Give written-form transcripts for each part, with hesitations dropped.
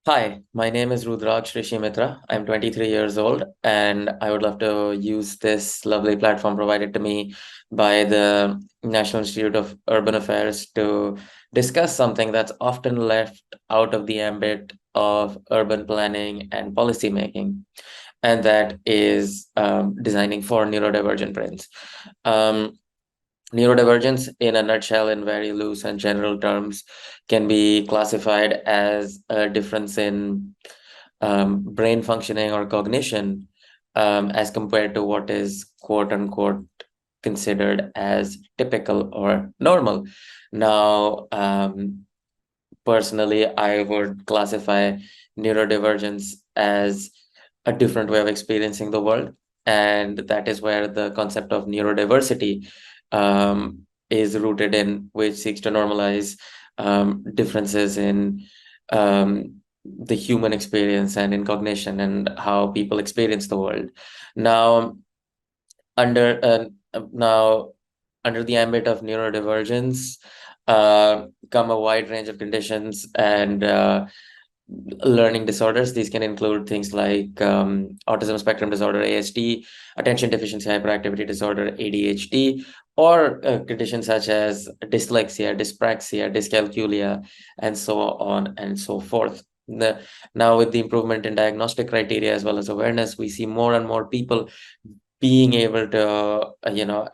Hi, my name is Rudraksh Mitra. I'm 23 years old, and I would love to use this lovely platform provided to me by the National Institute of Urban Affairs to discuss something that's often left out of the ambit of urban planning and policy making, and that is designing for neurodivergent brains. Um, Neurodivergence, in a nutshell, in very loose and general terms, can be classified as a difference in brain functioning or cognition as compared to what is quote unquote considered as typical or normal. Now, personally, I would classify neurodivergence as a different way of experiencing the world. And that is where the concept of neurodiversity is rooted in, which seeks to normalize differences in the human experience and in cognition and how people experience the world. Now, under now under the ambit of neurodivergence come a wide range of conditions and learning disorders. These can include things like autism spectrum disorder, ASD, attention deficiency hyperactivity disorder, ADHD, or conditions such as dyslexia, dyspraxia, dyscalculia, and so on and so forth. Now, with the improvement in diagnostic criteria as well as awareness, we see more and more people being able to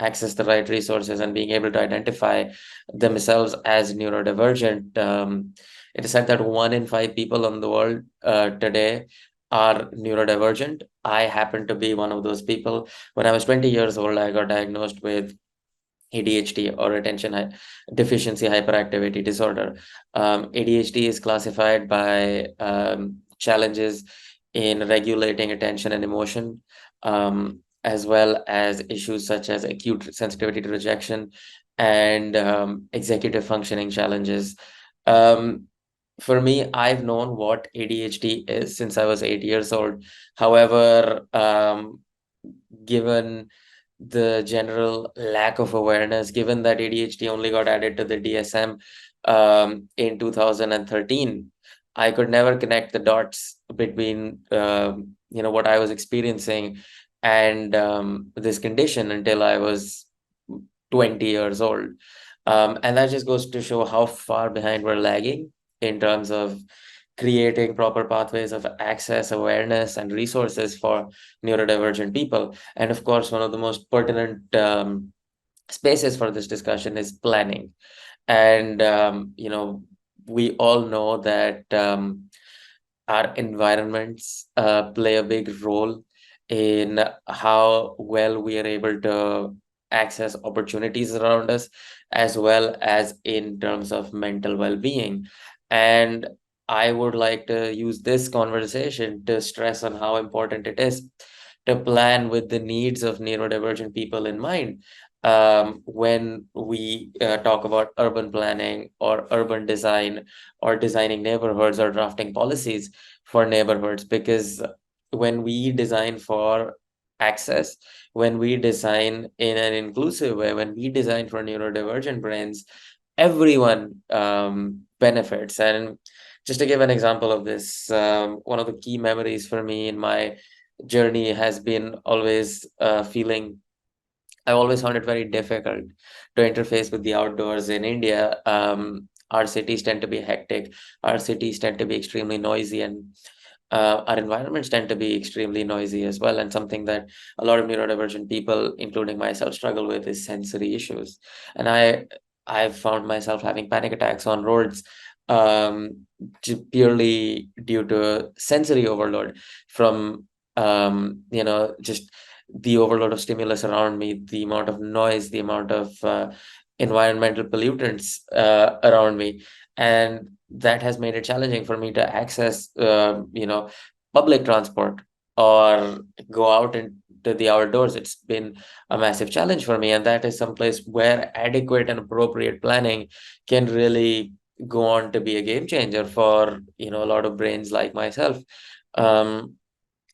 access the right resources and being able to identify themselves as neurodivergent. It is said that 1 in 5 people in the world today are neurodivergent. I happen to be one of those people. When I was 20 years old, I got diagnosed with ADHD, or deficiency hyperactivity disorder. ADHD is classified by challenges in regulating attention and emotion, as well as issues such as acute sensitivity to rejection and executive functioning challenges. Um, for me, I've known what ADHD is since I was 8 years old. However, given the general lack of awareness, given that ADHD only got added to the DSM in 2013, I could never connect the dots between what I was experiencing and this condition until I was 20 years old. And that just goes to show how far behind we're lagging in terms of creating proper pathways of access, awareness, and resources for neurodivergent people. And of course, one of the most pertinent spaces for this discussion is planning. And, we all know that our environments play a big role in how well we are able to access opportunities around us, as well as in terms of mental well-being. And I would like to use this conversation to stress on how important it is to plan with the needs of neurodivergent people in mind when we talk about urban planning or urban design or designing neighborhoods or drafting policies for neighborhoods. Because when we design for access, when we design in an inclusive way, when we design for neurodivergent brains, everyone benefits. And just to give an example of this, one of the key memories for me in my journey has been always feeling I always found it very difficult to interface with the outdoors in India. Our cities tend to be hectic. Our cities tend to be extremely noisy, and our environments tend to be extremely noisy as well. And something that a lot of neurodivergent people, including myself, struggle with is sensory issues. And I've found myself having panic attacks on roads purely due to sensory overload from just the overload of stimulus around me, the amount of noise, the amount of environmental pollutants around me. And that has made it challenging for me to access, public transport or go out into the outdoors. It's been a massive challenge for me. And that is someplace where adequate and appropriate planning can really go on to be a game changer for, a lot of brains like myself. Um,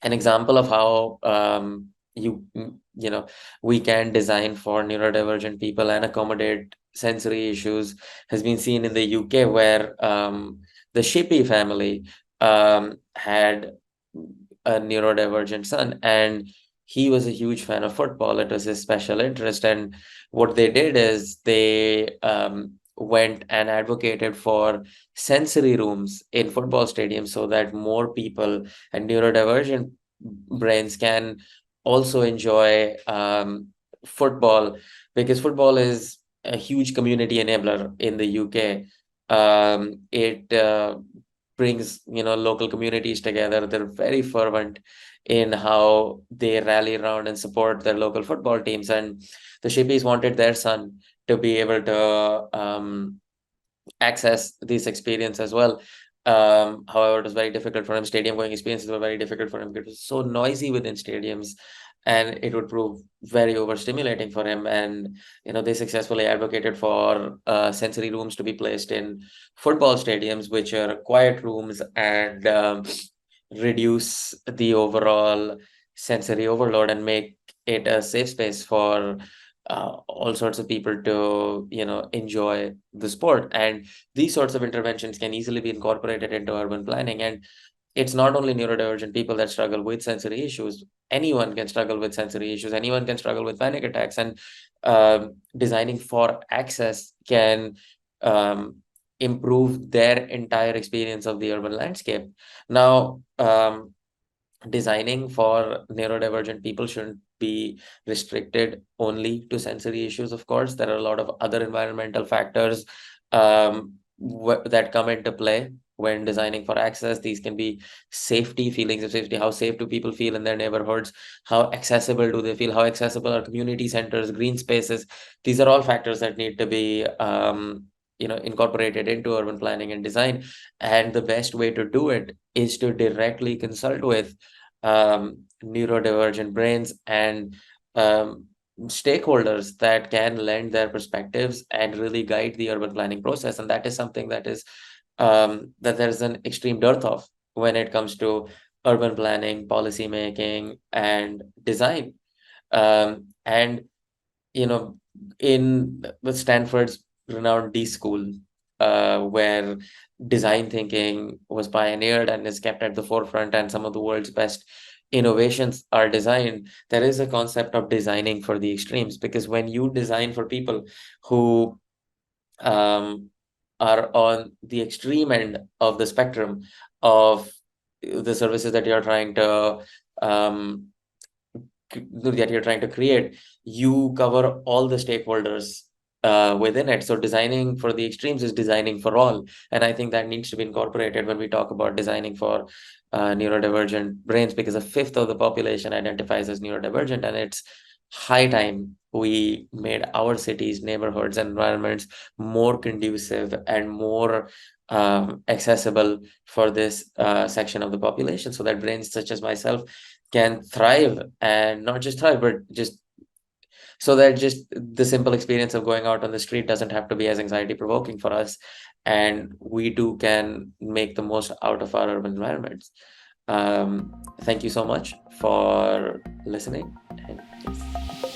an example of how we can design for neurodivergent people and accommodate sensory issues has been seen in the UK, where the Shippey family had a neurodivergent son, and he was a huge fan of football. It was his special interest, and what they did is they went and advocated for sensory rooms in football stadiums so that more people and neurodivergent brains can also enjoy football, because football is a huge community enabler in the UK. It brings local communities together. They're very fervent in how they rally around and support their local football teams, and the Shippies wanted their son to be able to access this experience as well. However, it was very difficult for him. Stadium going experiences were very difficult for him. It was so noisy within stadiums, and it would prove very overstimulating for him. And they successfully advocated for sensory rooms to be placed in football stadiums, which are quiet rooms, and reduce the overall sensory overload and make it a safe space for all sorts of people to enjoy the sport. And these sorts of interventions can easily be incorporated into urban planning. And it's not only neurodivergent people that struggle with sensory issues. Anyone can struggle with sensory issues. Anyone can struggle with panic attacks. And designing for access can improve their entire experience of the urban landscape. Now, designing for neurodivergent people shouldn't be restricted only to sensory issues. Of course, there are a lot of other environmental factors that come into play when designing for access. These can be safety, feelings of safety. How safe do people feel in their neighborhoods? How accessible do they feel? How accessible are community centers, green spaces? These are all factors that need to be incorporated into urban planning and design. And the best way to do it is to directly consult with neurodivergent brains and stakeholders that can lend their perspectives and really guide the urban planning process. And that is something that is that there's an extreme dearth of when it comes to urban planning, policy making, and design. And in with Stanford's renowned D School, where design thinking was pioneered and is kept at the forefront, and some of the world's best innovations are designed, there is a concept of designing for the extremes. Because when you design for people who um, are on the extreme end of the spectrum of the services that you're trying to um, create, you cover all the stakeholders within it. So designing for the extremes is designing for all. And I think that needs to be incorporated when we talk about designing for neurodivergent brains, because a fifth of the population identifies as neurodivergent, and it's high time we made our cities, neighborhoods, and environments more conducive and more accessible for this section of the population, so that brains such as myself can thrive, and not just thrive, but just so that just the simple experience of going out on the street doesn't have to be as anxiety provoking for us, and we too can make the most out of our urban environments. Thank you so much for listening, and yes.